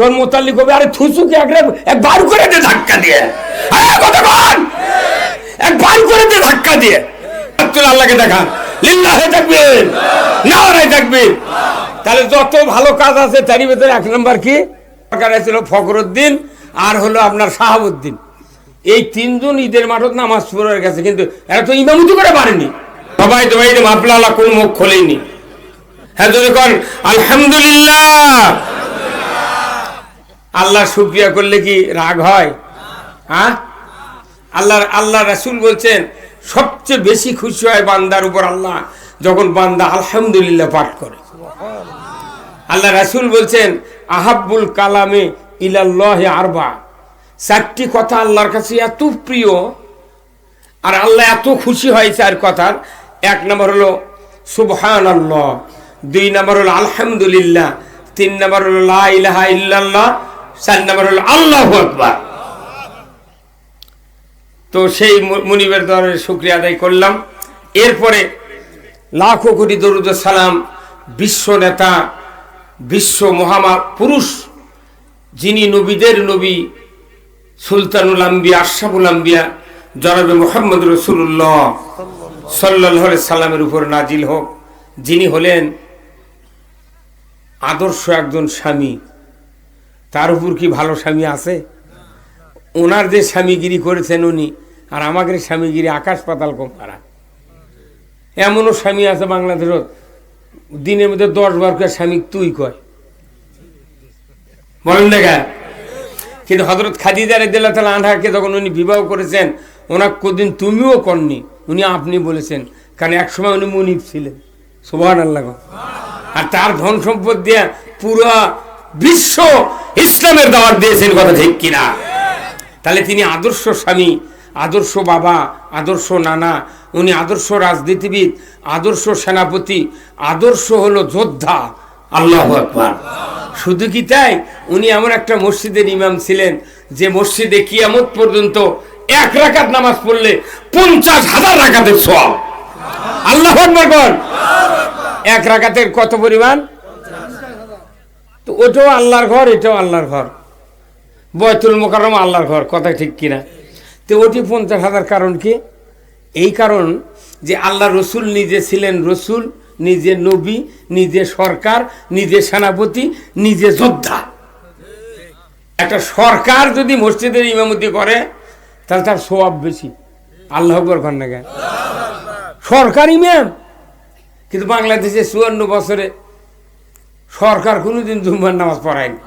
তোর মোতাল্লিক হবে আরে থুসুকে একবার করে দে ধাক্কা দিয়ে, একবার করে দে ধাক্কা দিয়ে। আল্লাহকে দেখান, লিল্লাহে তাকবীর, নারে তাকবীর। তাহলে যত ভালো কাজ আছে তারই ভেতরে এক নম্বর কি সরকার ছিল ফখরুদ্দিন আর হলো আপনার শাহাবুদ্দিন। এই তিনজন ঈদের মাঠত নামাজ পড়ে গেছে, কিন্তু এরা তো ইমামতি করে পারেনি। সবাই তো ভাই মাপলা কোন মুখ খোলেনি। হ্যাঁ যদি কন আলহামদুলিল্লাহ। আল্লাহ শুকরিয়া করলে কি রাগ হয়? হ্যাঁ, আল্লাহ রাসূল বলছেন সবচেয়ে বেশি খুশি হয় বান্দার উপর আল্লাহ যখন বান্দা আলহামদুলিল্লাহ পাঠ করে। আল্লাহ রাসূল বলছেন আহাব্বুল কালামে ইলাল্লাহি আরবা, চারটি কথা আল্লাহর কাছে এত প্রিয় আর আল্লাহ এত খুশি হয় চার কথার। এক নম্বর হলো সুবহানাল্লাহ, দুই নম্বর হলো আলহামদুলিল্লাহ, তিন নম্বর হলো লা ইলাহা ইল্লাল্লাহ, চার নম্বর হলো আল্লাহু আকবার। তো সেই মুনিবের দরের শুকরিয়া আদায় করলাম। এরপরে লাখো কোটি দরুদ ও সালাম বিশ্ব নেতা, বিশ্ব মহাপুরুষ, যিনি নবীদের নবী, সুলতানুল আম্বিয়া, আশরাফুল আম্বিয়া জনাবে মুহাম্মদ রাসূলুল্লাহ সাল্লাল্লাহু আলাইহি সাল্লামের উপর নাজিল হোক, যিনি হলেন আদর্শ একজন স্বামী। তার উপর কি ভালো স্বামী আছে? ওনার যে স্বামীগিরি করেছেন উনি আর আমাদের স্বামীগিরি আকাশ পাতাল কম ফারাক। এমনও স্বামী আছে বাংলাদেশত দিনের মধ্যে 10 বার করে স্বামী তুই কয়, বলেন দেখা। কিন্তু হযরত খাদিজা রাদিয়াল্লাহু তাআলা আনহাকে যখন উনি বিবাহ করেছেন ওনাকে কোনদিন তুমিও করনি, উনি আপনি বলেছেন, কারণ একসময় উনি মুনিব ছিলেন। সুবহানাল্লাহ। আর তার ধন সম্পদ দিয়ে পুরো বিশ্ব ইসলামের দাওয়াত দিয়েছেন, কথা ঠিক কিনা? তাহলে তিনি আদর্শ স্বামী, আদর্শ বাবা, আদর্শ নানা, উনি আদর্শ রাজনীতিবিদ, আদর্শ সেনাপতি, আদর্শ হলো যোদ্ধা। আল্লাহু আকবার। শুধু কি তাই, উনি এমন একটা মসজিদের ইমাম ছিলেন যে মসজিদে কিয়ামত পর্যন্ত এক রাকাত নামাজ পড়লে 50,000 রাকাতের সওয়াব। আল্লাহু আকবার। এক রাকাতের কত পরিমাণ? তো ওটাও আল্লাহর ঘর, এটাও আল্লাহর ঘর। বয়তুল মুকাররম আল্লাহর ঘর, কথা ঠিক কিনা? তো ওটি 50,000। কারণ কি? এই কারণ যে আল্লাহ রসুল নিজে ছিলেন রসুল, নিজে নবী, নিজে সরকার, নিজে সেনাপতি, নিজে যোদ্ধা। একটা সরকার যদি মসজিদের ইমামতি করে তাহলে তার সওয়াব বেশি। আল্লাহু আকবার কর না কেন? সরকার ইমাম। কিন্তু বাংলাদেশে 54 বছরে সরকার কোনোদিন জুম্মার নামাজ পড়ায়নি।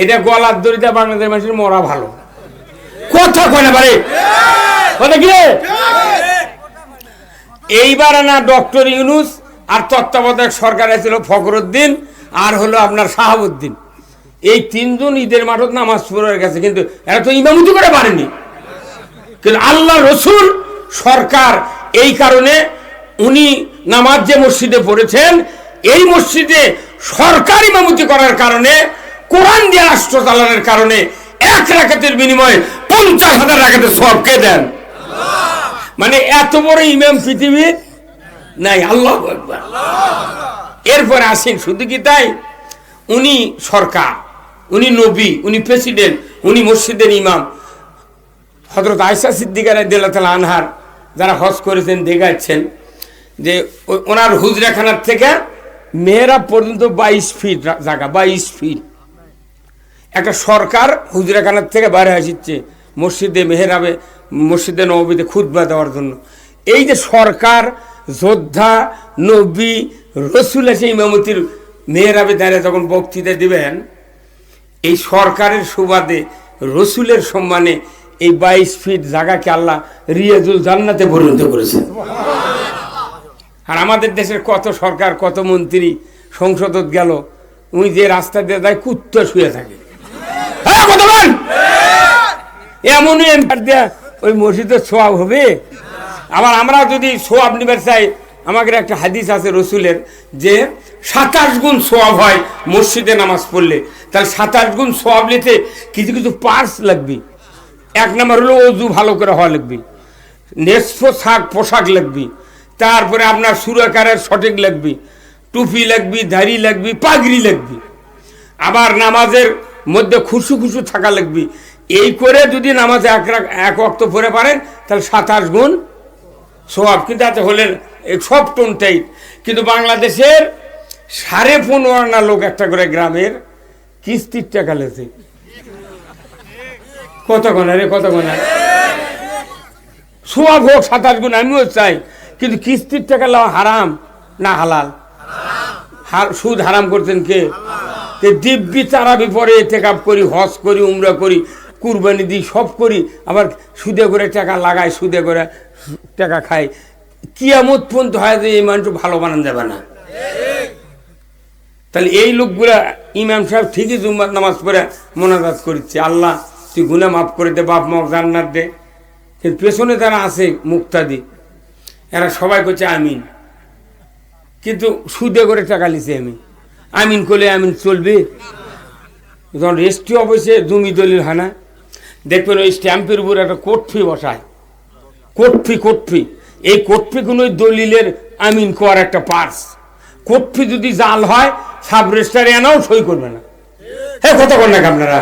এটা গলার দড়িটা বাংলাদেশের মানুষের মরা ভালো, কথা কয় না পারে, কথা কি? এইবার না ডক্টর ইউনূস আর তত্ত্বাবধায়ক সরকারে ছিল ফখরুদ্দিন আর হলো আপনার শাহাবুদ্দিন। এই তিনজন ঈদের মাঠত নামাজ পড়ে গেছে, কিন্তু এরা তো ইমামতি করে পারেনি। কিন্তু আল্লাহ রসুল সরকার, এই কারণে উনি নামাজ যে মসজিদে পড়েছেন এই মসজিদে সরকার ইমামতি করার কারণে, কোরআন দিয়ে রাষ্ট্র চালানোর কারণে এক রাকাতের বিনিময়ে 50,000 রাকাতের সওয়াব কে দেন? মানে এত বড় ইমাম পৃথিবীর নাই। আল্লাহু আকবার। এরপরে আসেন, শুধু কি তাই, উনি সরকার, উনি নবী, উনি প্রেসিডেন্ট, উনি মসজিদের ইমাম। হযরত আয়েশা সিদ্দিকা রাদিয়াল্লাহু তাআলা আনহার যারা হজ করেছেন দেখাচ্ছেন যে ওনার হুজরাখানার থেকে মেহরাব পর্যন্ত 22 ফিট জায়গা, 22 ফিট। একটা সরকার হুজরাখানার থেকে বাইরে আসছে মসজিদে মেহরাবে, মসজিদে নববীতে খুতবা দেওয়ার জন্য। এই যে সরকার, যোদ্ধা, নবী, রসুল এসে ইমামতির মেহরাবে দাঁড়িয়ে যখন বক্তৃতা দিবেন, এই সরকারের সুবাদে রসুলের সম্মানে এই 22 ফিট জায়গাকে আল্লাহ রিয়াজুল জান্নাতে পরিণত করেছে। আর আমাদের দেশের কত সরকার, কত মন্ত্রী সংসদত গেল, উনি যে রাস্তা দিয়ে যায় কুত্তা শুয়ে থাকে। এমনই ওই মসজিদের সোয়াব হবে। আবার আমরা যদি সোয়াব নিবার চাই, আমাদের একটা হাদিস আছে রসুলের যে 27 গুণ সোয়াব হয় মসজিদে নামাজ পড়লে। তাহলে 27 গুণ সোয়াব নিতে কিছু কিছু পার্স লাগবে। এক নম্বর হলো অজু ভালো করে হওয়া লাগবে, নেসফ পোশাক লাগবে, তারপরে আপনার সুরাকারের সঠিক লাগবে, টুপি লাগবে, দাড়ি লাগবে, পাগড়ি লাগবে। আবার নামাজের মধ্যে খুশু খুশু থাকা লাগবে। এই করে যদি নামাজে এক ওয়াক্ত পড়ে পারেন তাহলে 27 গুণ সওয়াব। কিন্তু এত হলেন সব টোনটাই। কিন্তু বাংলাদেশের 15.5 আনা লোক একটা করে গ্রামের কিস্তির টাকা লেছে। কত গোনা রে, কত গোনা। সওয়াব হোক 27 গুণ, আমিও চাই, কিন্তু কিস্তির টাকা লওয়া হারাম না হালাল? সুদ হারাম করছেন কে? দিব্যি তারাবি পরে টেকআপ করি, হজ করি, উমরা করি, কুরবানি দিই, সব করি, আবার সুদে করে টাকা লাগাই, সুদে করে টাকা খাই। কিয়ামত পর্যন্ত হয় যে এই মানুষ ভালো বানান যাবে না। তাহলে এই লোকগুলা ইমাম সাহেব ঠিকই জুম্মার নামাজ পড়ে মোনাজাত করছে, আল্লাহ তুই গুনাহ মাফ করে দে, বাপ মা জান্নাত দে। কিন্তু পেছনে যারা আছে মুক্তাদি, এরা সবাই করছে আমিন, কিন্তু সুদে করে টাকা লিছে। আমি আমিন করলে আমিন চলবে? যখন রেজিস্ট্রি অফিসে জমি দলিল হয় না, দেখবেন ওই স্ট্যাম্পের উপর একটা কোর্ট ফি বসায়, কোর্ট ফি। এই কোর্ট ফি কোন ওই দলিলের আমিন করার একটা পার্স। কোর্ট ফি যদি জাল হয়, সাব রেজিস্ট্রারে এনাও সই করবে না। হ্যাঁ, কথা বল না আপনারা,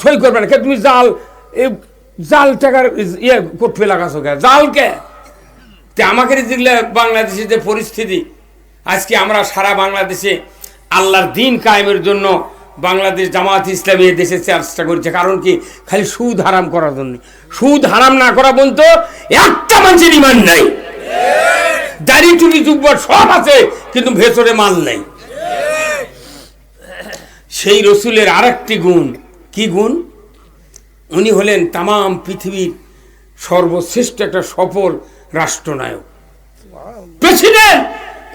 সই করবে না। তুমি জাল টাকার কোর্ট ফি লাগাছো কে? জাল কে? আমাকে যেগুলো বাংলাদেশের যে পরিস্থিতি, আজকে আমরা সারা বাংলাদেশে আল্লাহর দ্বীন কায়েমের জন্য বাংলাদেশ জামাত ইসলামী দেশে চেষ্টা করছে। কারণ কি? খালি সুদ হারাম করার জন্য। সুদ হারাম না করা বলত একটা মানুষের ইমান নাই। দাড়ি টুটি জুব্বর সব আছে, কিন্তু ভেতরে মাল নাই। সেই রসুলের আরেকটি গুণ, কি গুণ? উনি হলেন তামাম পৃথিবীর সর্বশ্রেষ্ঠ একটা সফল রাষ্ট্রনায়ক, প্রেসিডেন্ট।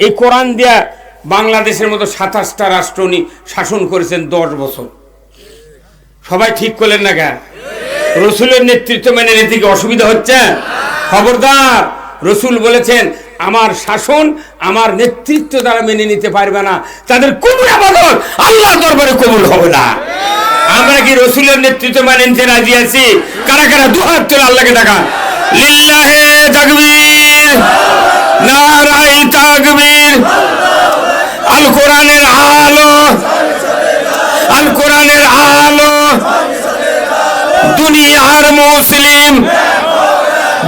এই কোরআন দিয়া বাংলাদেশের মতো 27টা রাষ্ট্র উনি শাসন করেছেন 10 বছর। সবাই ঠিক করলেন না কেন? রসুলের নেতৃত্ব মেনে নিতে কি অসুবিধা হচ্ছে? খবরদার, রসুল বলেছেন আমার শাসন, আমার নেতৃত্ব দ্বারা মেনে নিতে পারবে না, তাদের কোনো ইবাদত আল্লাহর দরবারে কবুল হবে না। আমরা কি রসুলের নেতৃত্ব মেনে নিতে রাজি আছি? কারা কারা দুহাত তুলে আল্লাহকে ডাকা, লিল্লাহে তাকবীর, নারায়ে তাকবীর। আল কোরআনের আলো, আল কোরআনের আলো, দুনিয়ার মুসলিম,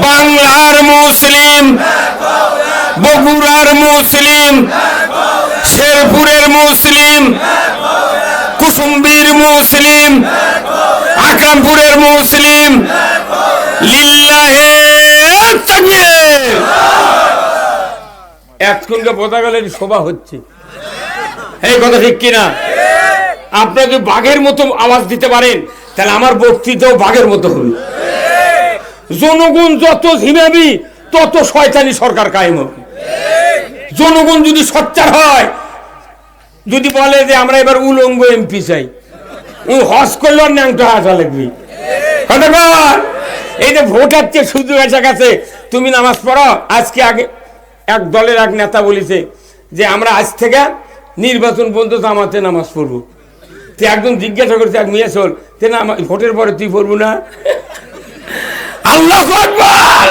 বাংলার মুসলিম, বগুড়ার মুসলিম, শেরপুরের মুসলিম, কুসুম্বির মুসলিম, আকরামপুরের মুসলিম, লিল্লাহে তাকবীর। এতক্ষণকে পতাকালের শোভা হচ্ছে, এই কথা ঠিক কিনা? আপনাকে বাঘের মতো আওয়াজ দিতে পারেন, তাহলে আমার বক্তৃতাও বাঘের মতো হবে। জনগণ যত ঝিমাবি, তত শয়তানি সরকার কায়েম হবে। জনগণ যদি সোচ্চার হয়, যদি বলে যে আমরা এবার উলঙ্গ এমপি চাই, হজ করলে ন্যাংটা হাসা লাগবে। এই যে ভোট হচ্ছে সুযোগ এসে গেছে, তুমি নামাজ পড়ো। আজকে আগে এক দলের এক নেতা বলেছে যে আমরা আজ থেকে নির্বাচন পর্যন্ত জামাতে নামাজ পড়বো। তুই একজন জিজ্ঞাসা করছে, এক মেয়ে চল, ভোটের পরে তুই পড়বো না? আল্লাহু আকবার।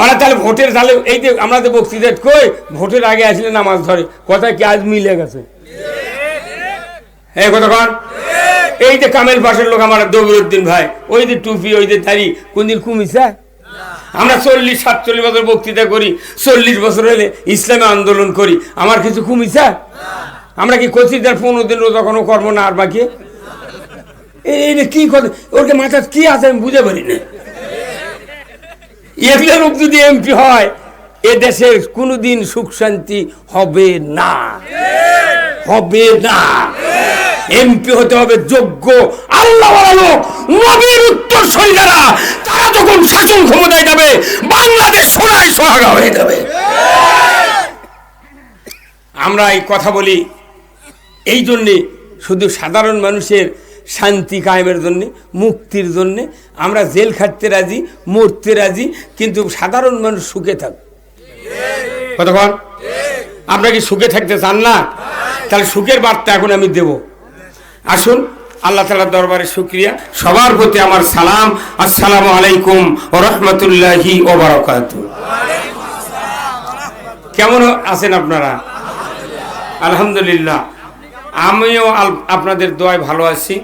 ওরা তাহলে ভোটের, তাহলে এই যে আমরা যে বক্তৃতা কই, ভোটের আগে আসলে নামাজ ধরে, কথা কি আজ মিলে গেছে? এই কথা কন। এই যে কামেল পাশের লোক আমার দবিরউদ্দিন ভাই, ওই যে টুপি, ওই যে দাড়ি, কোনদিন কমিছে? আমরা 40-47 বছর বক্তৃতা করি, 40 বছর হলে ইসলামে আন্দোলন করি, আমার কিছু কমিছে? আমরা কি করছি 15 দিন রোজা কোনো কর্ম না আর বাকি? এই কি কথা, ওর মাথা কি আছে আমি বুঝে পারি না। এগুলো লোক যদি এমপি হয়, এ দেশে কোনোদিন সুখ শান্তি হবে না, হবে না। এমপি হতে হবে যোগ্য আল্লাহওয়ালা লোক, নবীর উত্তরসূরিরা। তারা যখন শাসন ক্ষমতায় যাবে, বাংলাদেশ সোনায় সোহাগা হয়ে যাবে। আমরা এই কথা বলি এই জন্যে, শুধু সাধারণ মানুষের শান্তি কায়েমের জন্যে, মুক্তির জন্যে। আমরা জেল খাটতে রাজি, মরতে রাজি, কিন্তু সাধারণ মানুষ সুখে থাক। কতক্ষণ? আপনারা কি সুখে থাকতে চান না? তাহলে সুখের বার্তা এখন আমি দেব। আসুন, আল্লাহ তাআলার দরবারে শুকরিয়া। সবার প্রতি আমার সালাম, আসসালামু আলাইকুম ওয়া রাহমাতুল্লাহি ওয়া বারাকাতুহু। কেমন আছেন আপনারা? আলহামদুলিল্লাহ। আমিও আপনাদের দোয়ায় ভালো আছি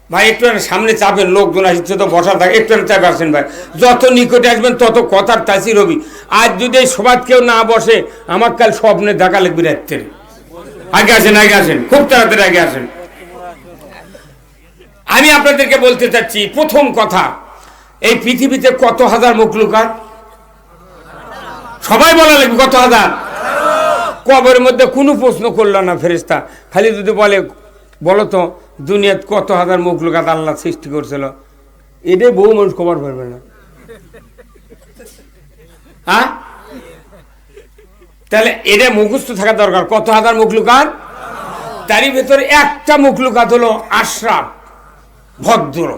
ভাই। একটু সামনে চাপেন, লোকজন আসছে তো বসা থাকে, একটু চাপে আসেন ভাই। যত নিকটে আসবেন তত কথার তাসির হবি। আজ যদি এই সমাজ কেউ না বসে, আমার কাল স্বপ্নে দেখা লাগবে রাত্রে। আগে আসেন, আগে আসেন, খুব তাড়াতাড়ি আগে আসেন। আমি আপনাদেরকে বলতে চাচ্ছি, প্রথম কথা, এই পৃথিবীতে কত হাজার মখলুকাত? সবাই বলা লাগবে কত হাজার। কবরের মধ্যে কোনো প্রশ্ন করলো না ফেরেশতা, খালি যদি বলো তো দুনিয়াত কত হাজার মখলুকাত আল্লাহ সৃষ্টি করছিল, এটাই বহু মানুষ খবর পারবে না। হ্যাঁ, তাহলে এটা মুখস্থ থাকা দরকার, কত হাজার মখলুকাত। তারই ভেতরে একটা মখলুকাত হলো আশরাফ, ভদ্র।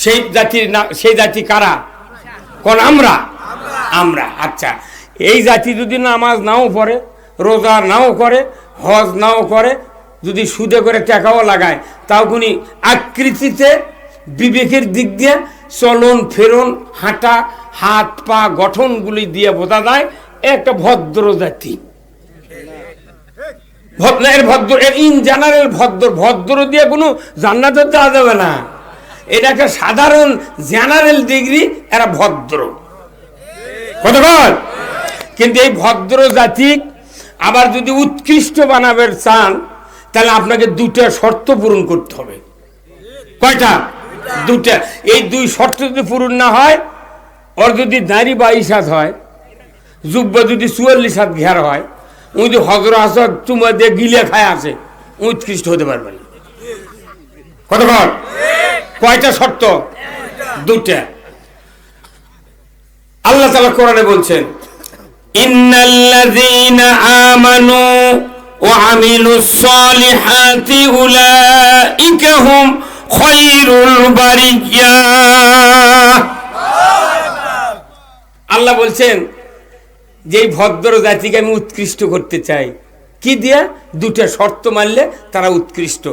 সেই জাতির না, সেই জাতি কারা? কোন? আমরা। আমরা। আচ্ছা, এই জাতি যদি নামাজ নাও পড়ে, রোজা নাও করে, হজ নাও করে, যদি সুদে করে টাকাও লাগায়, তাও কোন আকৃতিতে বিবেকের দিক দিয়ে চলন ফেরন, হাঁটা, হাত পা গঠনগুলি দিয়ে বোঝা যায় একটা ভদ্র জাতি। ভদ্র ইন জেনারেল ভদ্র। ভদ্র দিয়ে কোনো জান্নাতে যাওয়া যাবে না, এটা একটা সাধারণ জেনারেল ডিগ্রি, এরা ভদ্র। কতক্ষণ? কিন্তু এই ভদ্র জাতি আবার যদি উৎকৃষ্ট বানাবে চান, তাহলে আপনাকে দুটা শর্ত পূরণ করতে হবে। কয়টা? দুটা। এই দুই শর্ত যদি পূরণ না হয়, ওর যদি দাড়ি 22 হাত হয়, জুব্বা যদি 44 হাত ঘের হয়, উনি যদি হজর হাসর চুমা দিয়ে গিলে খায় আসে, উৎকৃষ্ট হতে পারবে না। কতক্ষণ? কয়টা শর্ত? দুটা। আল্লাহ তাআলা কোরআনে বলছেন, ইন্নাল্লাযীনা আমানু ওয়া আমিলুস সালিহাতি উলাইকা হুম খায়রুল বারিয়া। আল্লাহ বলছেন যে এই ভদ্র জাতিকে আমি উৎকৃষ্ট করতে চাই। কি দিয়া? দুটা শর্ত মানলে তারা উৎকৃষ্ট।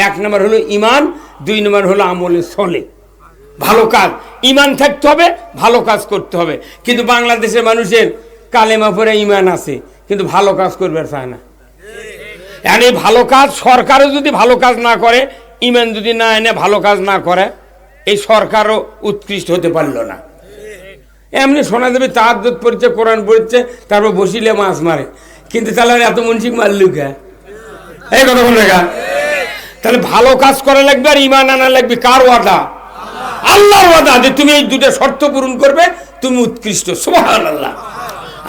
এক নম্বর হলো ঈমান, দুই নম্বর হলো আমলে সলে, ভালো কাজ। ঈমান থাকতে হবে, ভালো কাজ করতে হবে। কিন্তু বাংলাদেশের মানুষের কালেমা পড়ে ঈমান আছে, কিন্তু ভালো কাজ করবে চায় না। এখন এই ভালো কাজ, সরকারও যদি ভালো কাজ না করে, ঈমান যদি না এনে ভালো কাজ না করে, এই সরকারও উৎকৃষ্ট হতে পারল না। এমনি শোনা যাবে তাহাজ্জুদ পড়ছে, কোরআন পড়ছে, তারপর বসিলে মাছ মারে, কিন্তু তাহলে এত মুন্সিক মারলু কে? এই কথা বলে গা। তাহলে ভালো কাজ করা লাগবে আর ঈমান আনা লাগবে। কার ওয়াদা? আল্লাহর ওয়াদা যে তুমি এই দুটো শর্ত পূরণ করবে, তুমি উৎকৃষ্ট। সুবহানাল্লাহ।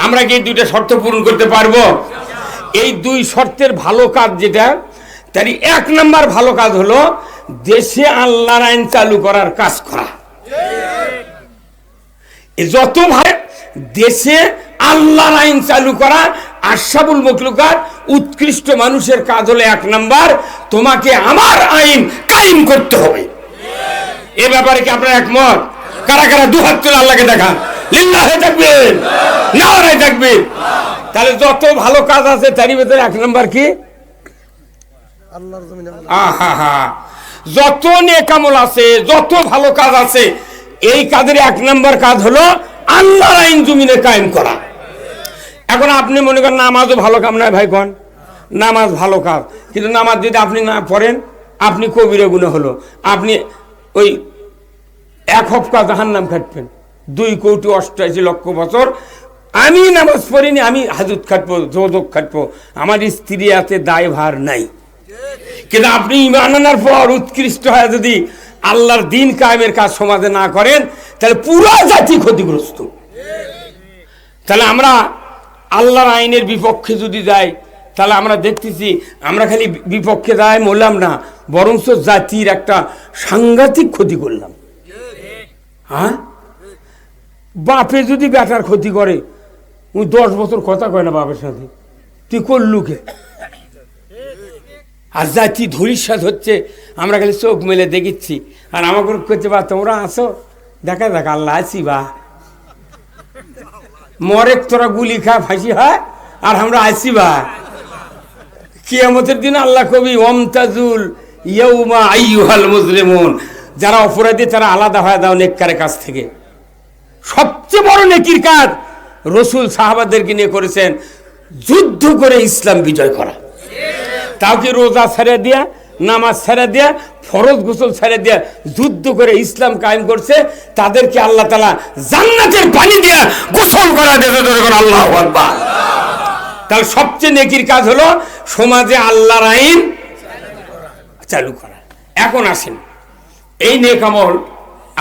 আমরা কি এই দুটো শর্ত পূরণ করতে পারবো? এই দুই শর্তের ভালো কাজ যেটা, তারই এক নাম্বার ভালো কাজ হলো দেশে আল্লাহর আইন চালু করার কাজ করা। যত ভাই দেশে আল্লাহর আইন চালু করা, আশরাফুল মখলুকাত, উৎকৃষ্ট মানুষের কাজ হলো এক নাম্বার, তোমাকে আমার আইন কায়েম করতে হবে। এ ব্যাপারে কি আপনারা একমত? কারা কারা দুহাত তুলে আল্লাহকে দেখান, লিল্লাহি তাকবীর, নারে তাকবীর। তাহলে যত ভালো কাজ আছে তারই ভেতরে এক নাম্বার কি? আল্লাহর জমিনে যত নেক আমল আছে, যত ভালো কাজ আছে, এই কাজের এক নাম্বার কাজ হলো আল্লাহর আইন জমিনে কায়েম করা। এখন আপনি মনে করেন নামাজও ভালো কাম নয় ভাই, কোন নামাজ ভালো কাজ, কিন্তু নামাজ যদি আপনি না পড়েন, আপনি কবিরা গুনাহ হলো। আপনি ওই 1 হপ্তাহ জাহান্নাম খাটবেন, 2 কোটি 88 লক্ষ বছর। আমি নামাজ পড়িনি, আমি হাজত খাটবো, যোজক খাটবো, আমার স্ত্রী আছে, দায়ভার নাই। কিন্তু আপনি ঈমান আনার পর উৎকৃষ্ট হয় যদি আল্লাহর দিন কায়েমের কাজ সমাজে না করেন, তাহলে পুরো জাতি ক্ষতিগ্রস্ত। তাহলে আমরা আল্লাহর আইনের বিপক্ষে যদি যাই, তাহলে আমরা দেখতেছি আমরা খালি বিপক্ষে যাই বললাম না, বরঞ্চ জাতির একটা সাংঘাতিক ক্ষতি করলাম। হ্যাঁ, বাপে যদি বেটার ক্ষতি করে, ওই 10 বছর কথা কয় না বাপের সাথে, তুই করলুকে। আর জাতি ধরিসাত হচ্ছে, আমরা খালি চোখ মেলে দেখিচ্ছি। আর আমাকে করছে, বা তোমরা আসো, দেখা দেখ আল্লাহ আছি, বা মরেক তোরা গুলি খা ফাঁসি হয়, আর আমরা আছি বা। কিয়ামতের দিন আল্লাহ কবি ওয়ামতাজুল ইয়াউমা আইয়ুহাল মুজলিমুন, যারা অপরাধী তারা আলাদা হয়ে দাও নেককারের কাছ থেকে। সবচেয়ে বড় নেকির কাজ রাসূল সাহাবাদেরকে নিয়ে করেছেন, যুদ্ধ করে ইসলাম বিজয় করা। তাও কি রোজা ছেড়ে দিয়া, নামাজ ছেড়ে দিয়া, ফরজ গোসল ছেড়ে দিয়া যুদ্ধ করে ইসলাম কায়েম করছে, তাদেরকে আল্লাহ তাআলা জান্নাতের পানি দিয়া গোসল করা দিয়েছে। আল্লাহু আকবার। তাহলে সবচেয়ে নেকির কাজ হলো সমাজে আল্লাহর আইন চালু করা। এখন আসেন, এই নেক আমল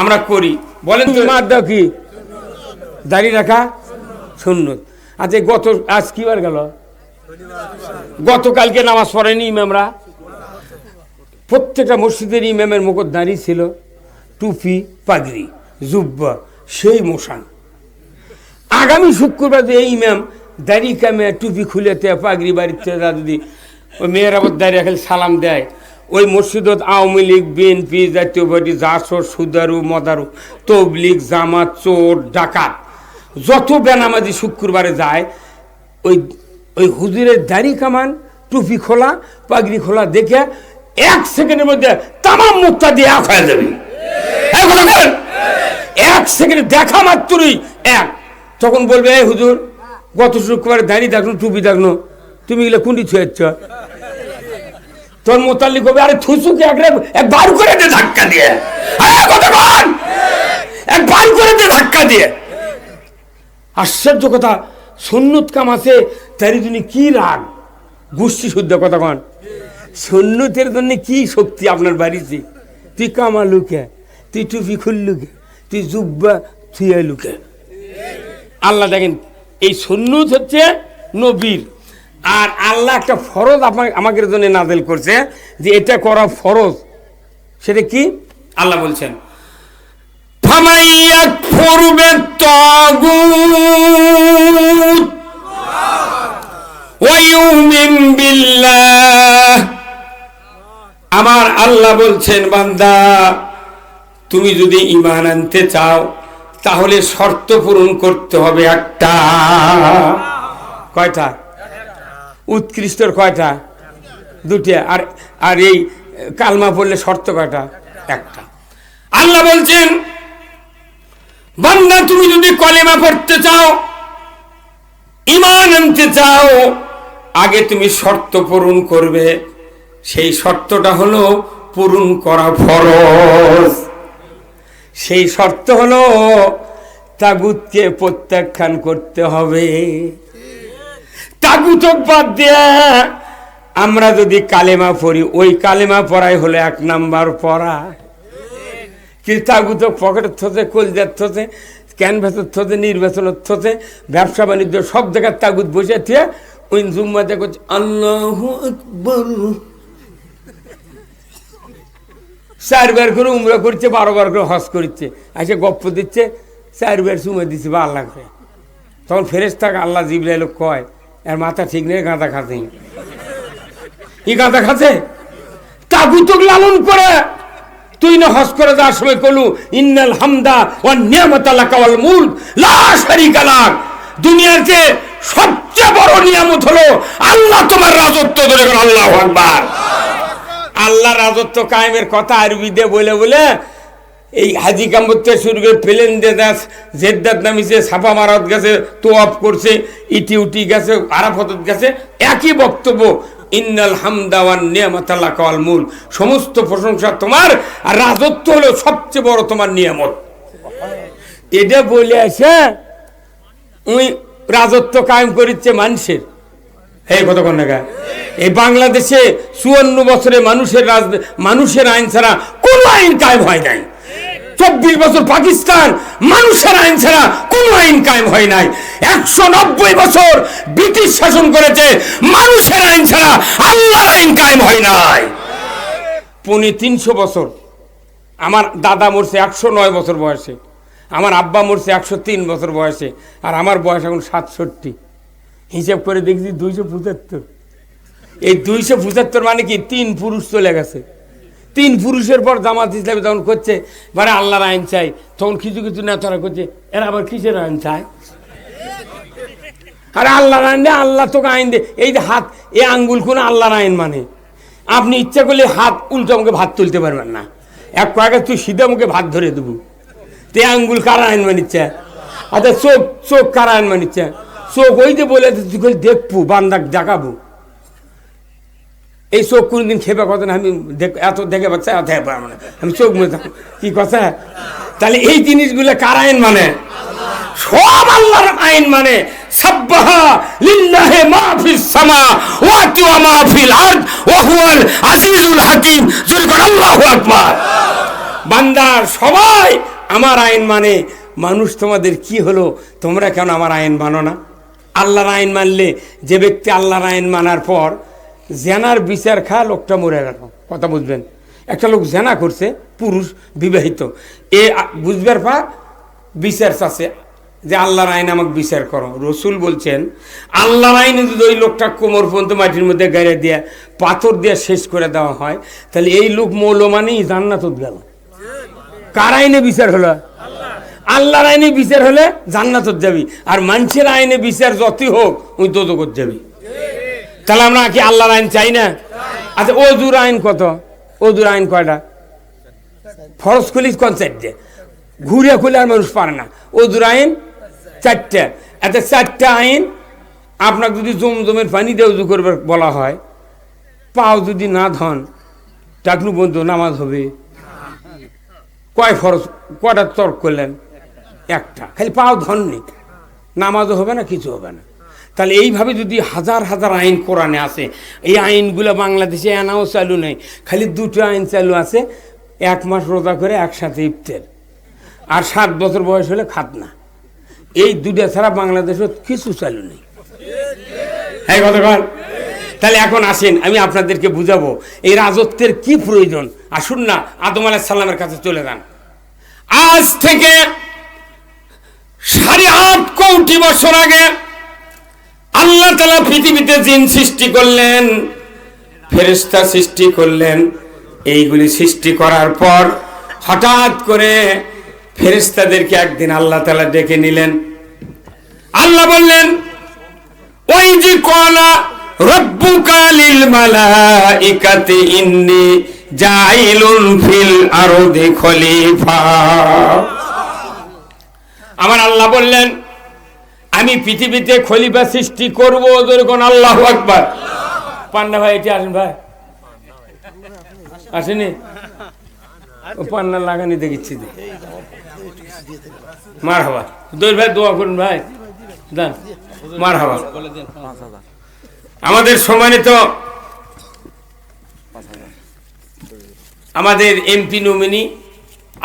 আমরা করি, বলেন তো মাদ্দা কি? দাড়ি রাখা সুন্নত। আচ্ছা, আজ কি বার গেল? গতকালকে নামাজ পড়েনি ইমামরা? প্রত্যেকটা মসজিদের ইমামের মুখত দাড়ি ছিল, টুপি, পাগড়ি, জুব্বা, সেই মোশান। আগামী শুক্রবার এই ইমাম দাড়ি কামে টুপি খুলেতে পাগড়ি বাড়িতে যদি ওই মেয়েরা দাঁড়িয়ে খেলে সালাম দেয়, ওই মসজিদত আওয়ামী লীগ, বিএনপি, জাতীয় পার্টি, জাসর, সুদারু, মদারু, তবলিগ, জামাত, চোর, ডাকাত, যত বেনামাজি শুক্রবারে যায়, ওই হুজুরের দাড়ি কামান, টুপি খোলা, পাগড়ি খোলা দেখে 1 সেকেন্ডের মধ্যে তামাম মুক্তা দিয়ে এক হয়ে যাবে। 1 সেকেন্ডে দেখা মাত্রই এক। তখন বলবে, এই হুজুর, গত শুক্রবারে দাড়ি দেখলো, টুপি দেখলো, তুমি এগুলো কুন্ডি ছুঁয়েছ? তোর মোতাল্লিক হবে, আরে থুসুকে একবার করে দে ধাক্কা দিয়ে, একবার করে দে ধাক্কা দিয়ে। আশ্চর্য কথা, সুন্নত কাম আছে তার জন্য কি রাগ, গোষ্ঠী শুদ্ধ কথা কন। সুন্নতের জন্য কি শক্তি আপনার বাড়িতে? তুই কামালুকে, তুই টুপি খুললুকে, তুই জুব্বা থুয়ে লুকে। আল্লাহ দেখেন, এই সুন্নত হচ্ছে নবীর, আর আল্লাহ একটা ফরজ আমাদের জন্য নাযিল করছে যে এটা করা ফরজ। সেটা কি? আল্লাহ বলছেন, ফামাইয়াকফুর বিত-তাগুত ওয়া ইউমিন বিল্লাহ। আমার আল্লাহ বলছেন, বান্দা তুমি যদি ঈমান আনতে চাও তাহলে শর্ত পূরণ করতে হবে একটা। কয়টা? উৎকৃষ্টর কয়টা? 2টা। আর এই কালমা পড়লে শর্ত কয়টা? একটা। আল্লাহ বলছেন, বান্দা তুমি যদি কলেমা পড়তে চাও, ঈমান আনতে চাও, আগে তুমি শর্ত পূরণ করবে। সেই শর্তটা হলো পূরণ করা ফরজ। সেই শর্ত হলো তাগুতকে প্রত্যাখ্যান করতে হবে। তাগুত বাদ দিয়ে আমরা যদি কালেমা পড়ি, ওই কালেমা পড়াই হলো 1 নাম্বার পড়া। কিন্তু তাগুত পকেটের থতে, কলজার থতে, ক্যানভাসের থতে, নির্বাচনের থতে, ব্যবসা বাণিজ্য সব জায়গায় তাগুত বসে থিয়ে ওই জুম্মাতে করছে আল্লাহু আকবার, 4 বার করে উমরা করছে, 12 বার করে হজ করছে, এসে গপ্প দিচ্ছে, 4 বার চুমা দিচ্ছে বা আল্লাহ করে। তখন ফেরেশতা আল্লাহ জিবরাইল কয়, এর মাথা ঠিক নেই, গাঁদা খাতে। ই গাঁদা খাতে? তাগুত লালন করে। তুই না হজ করে যাওয়ার সময় কলু, ইন্নাল হামদা ওয়ান নিয়ামাতা লাকা ওয়াল মুলক লা শারীকা লাক। দুনিয়ার যে সবচেয়ে বড় নিয়ামত হলো আল্লাহ তোমার রাজত্ব। ধরে আল্লাহু আকবার। আল্লাহ রাজত্ব কায়েমের কথা আরবিতে বলে বলে এই হাজি কাম্বতে শুরু করে প্লেন দিয়ে জেদ্দাত নামিছে, ছাপা মারাত গেছে, তোয়াফ করছে, ইটি গেছে, আরাফাত গেছে, একই বক্তব্য, ইন্নাল হামদা ওয়ান নিয়ামাতা লাকা ওয়াল মুলক। সমস্ত প্রশংসা তোমার, আর রাজত্ব হলো সবচেয়ে বড় তোমার নিয়ামত। এটা বলে আসে ওই রাজত্ব কায়েম করেছে মানুষের। এই কতক্ষণ না এই বাংলাদেশে 54 বছরে মানুষের আইন ছাড়া কোন আইন কায়েম হয় নাই। 24 বছর পাকিস্তান মানুষের আইন ছাড়া কোন আইন কায়েম হয় নাই। 190 বছর ব্রিটিশ শাসন করেছে, মানুষের আইন ছাড়া আল্লাহর আইন কায়েম হয় নাই। 350 বছর। আমার দাদা মরছে 109 বছর বয়সে, আমার আব্বা মরছে 103 বছর বয়সে, আর আমার বয়স এখন 67। হিসাব করে দেখছি 275। এই 275 মানে কি 3 পুরুষ চলে গেছে। 3 পুরুষের পর জামাত ইসলামী তখন করছে মানে আল্লাহর আইন চাই, তখন কিছু কিছু নেতারা করছে এরা আবার কিসের আইন চায়? আরে আল্লাহর আইন, আল্লাহ তোকে আইন দে। এই যে হাত, এই আঙ্গুল কোন আল্লাহর আইন মানে? আপনি ইচ্ছা করলে হাত উল্টো মুখে ভাত তুলতে পারবেন না। এক কয়েক তুই সিধা মুখে ভাত ধরে দেবো। তে আঙ্গুল কার আইন মানিচ্ছে? আচ্ছা চোখ কার আইন মানিচ্ছে? চোখ ওই যে বলে তুই দেখবো, বান্দাক দেখাবো। এই চোখ কোনদিন খেপে কথা না, আমি এত দেখে পাচ্ছি আমি চোখ মেতাম কি কথা। তাহলে এই জিনিসগুলো কার আইন মানে? সব আল্লাহর আইন মানে। সাব্বাহা লিল্লাহি মা ফিস সামাওয়াতি ওয়া মা ফিল আরদ ওয়া হুয়াল আজিজুল হাকীম। জোরে আল্লাহু আকবার। বান্দা সবাই আমার আইন মানে। মানুষ তোমাদের কি হলো, তোমরা কেন আমার আইন মানো না? আল্লাহর আইন মানলে, যে ব্যক্তি আল্লাহর আইন মানার পর জেনার বিচার খা, লোকটা মরে গেল। কথা বুঝবেন? একটা লোক জেনা করছে, পুরুষ বিবাহিত, এ বুঝবার পর বিচার চাচ্ছে যে আল্লাহর আইন আমাকে বিচার করো। রসুল বলছেন আল্লাহর আইনে যদি ওই লোকটা কোমর পর্যন্ত মাটির মধ্যে গাড়ি দিয়ে পাথর দিয়ে শেষ করে দেওয়া হয়, তাহলে এই লোক মৌল মানেই জান্নাত গেল। কার আইনে বিচার হলো? আল্লাহর আইনে বিচার হলে জান্নাত যাবি, আর মানুষের আইনে বিচার যতই হোক ওই দোজখত যাবি। তাহলে আমরা কি আল্লাহর আইন চাই না? আচ্ছা, ওজুর আইন কত? ওজুর আইন কয়টা? ফরজ খুলি কনসেপ্টে ঘুরে খুলে আর মানুষ পারে না। ওজুর আইন 4টা। এত 4টা আইন। আপনাকে যদি জমজমের পানি দিয়ে উজু করবে বলা হয়, পাও যদি না ধন টাকনু বন্ধু নামাজ হবে? কয় ফরজ, কয়টা তর্ক করলেন? একটা। খালি পাও ধননি, নামাজও হবে না, কিছু হবে না। তাহলে এইভাবে যদি হাজার হাজার আইন কোরআনে আছে, এই আইনগুলো বাংলাদেশে এনাও চালু নেই। খালি 2টো আইন চালু আছে, 1 মাস রোজা করে একসাথে ইফতার, আর 7 বছর বয়স হলে খাতনা। এই 2টা ছাড়া বাংলাদেশে কিছু চালু নেই। হ্যাঁ কথা বল। তাহলে এখন আসেন, আমি আপনাদেরকে বুঝাবো এই রাজত্বের কি প্রয়োজন। আসুন না আদম আলাইহিস সালামের কাছে চলে যান। আজ থেকে 8.5 কোটি বছর আগে আল্লাহ তাআলা পৃথিবীতে জিন সৃষ্টি করলেন, ফেরেশতা সৃষ্টি করলেন। এইগুলি সৃষ্টি করার পর হঠাৎ করে ফেরেশতাদেরকে একদিন আল্লাহ তাআলা ডেকে নিলেন। আল্লাহ বললেন, ওই যে কলা রব্বুকা লিল মালাইকাতি ইন্নী জাইলুন ফিল আরদি খলিফা। আমার আল্লাহ বললেন, আমি পৃথিবীতে খলিফা সৃষ্টি করবো। যখন আল্লাহু আকবার। পান্না ভাই এটি আসেন, ভাই আসেনি? পান্না লাগানি দেখিচ্ছি, মার হাবা। দৌড় ভাই দোয়া করুন ভাই, দেন মার হাবা। আমাদের সম্মানিত আমাদের এমপি নমিনি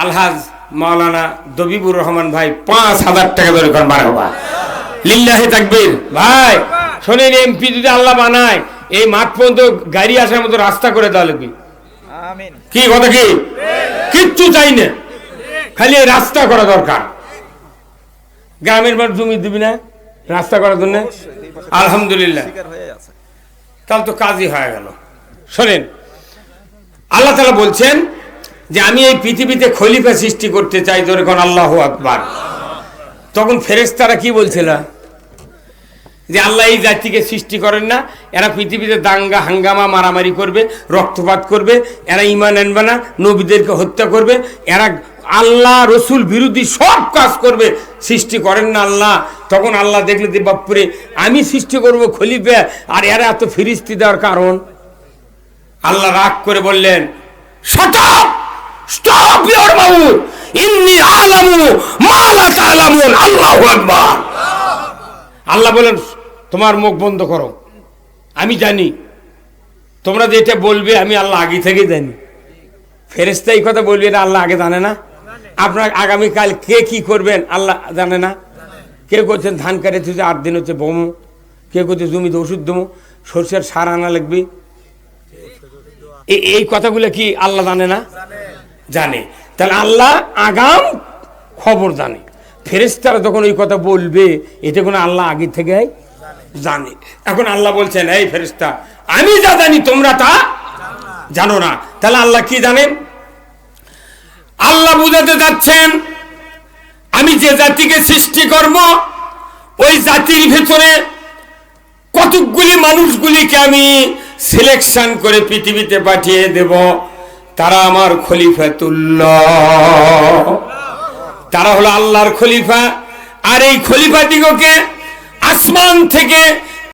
আলহাজ মাওলানা দবিবুর রহমান ভাই 5,000 টাকা ধরে করেন, মার হাবা। লিল্লাহি তাকবীর। ভাই শোনেন, এমপি যদি আল্লাহ বানায়, এই মাঠ পর্যন্ত গাড়ি আসার মতো রাস্তা করে দেওয়া লাগবে। কি কথা? কি কিচ্ছু চাই না, খালি রাস্তা করা দরকার। গ্রামের বাড়ি জমি দিবি না রাস্তা করার জন্য? আলহামদুলিল্লাহ, তাহলে তো কাজই হয়ে গেল। শোনেন, আল্লাহ তাআলা বলছেন যে আমি এই পৃথিবীতে খলিফা সৃষ্টি করতে চাই। যখন আল্লাহু আকবার। তখন ফেরেশতারা কি বলছিল? যে আল্লাহ এই জাতিকে সৃষ্টি করেন না, এরা পৃথিবীতে দাঙ্গা হাঙ্গামা মারামারি করবে, রক্তপাত করবে, এরা ঈমান আনবে না, নবীদেরকে হত্যা করবে, এরা আল্লাহ রসুল বিরোধী সব কাজ করবে। সৃষ্টি করেন না আল্লাহ। তখন আল্লাহ দেখলে যে বাপরে, আমি সৃষ্টি করব খলিফা, আর এরা এত ফিরিস্তি দেওয়ার কারণ? আল্লাহ রাগ করে বললেন, স্টপ স্টপ ইওর মাউথ, ইন্নী আলামু মা লা তা'লামুন। আল্লাহু আকবার। আল্লাহ বলেন, তোমার মুখ বন্ধ করো, আমি জানি তোমরা যেটা বলবে, আমি আল্লাহ আগে থেকে জানি। ফেরেশতা এই কথা বলবে, এটা আল্লাহ আগে জানে না? আপনার আগামীকাল কে কি করবেন আল্লাহ জানে না? কেউ করছেন ধান কাটে তুই 8 দিন হচ্ছে বমু, কেউ করছে জমিতে ওষুধ দেবো, সরষের সার আনা লাগবে। এই কথাগুলো কি আল্লাহ জানে না? জানে। তাহলে আল্লাহ আগাম খবর জানে। ফেরেশতারা যখন ওই কথা বলবে, এটা কোনো আল্লাহ আগে থেকে জানে। এখন আল্লাহ বলছেন, এই ফেরেশতা, আমি যা জানি তোমরা তা জানো না। তাহলে আল্লাহ কি জানেন? আল্লাহ বুঝাতে যাচ্ছেন, আমি যে জাতিকে সৃষ্টি করব, ওই জাতির ভেতরে কতকগুলি মানুষগুলিকে আমি সিলেকশন করে পৃথিবীতে পাঠিয়ে দেব। তারা আমার খলিফাতুল্লাহ, তারা হলো আল্লাহর খলিফা। আর এই খলিফা দিগকে আসমান থেকে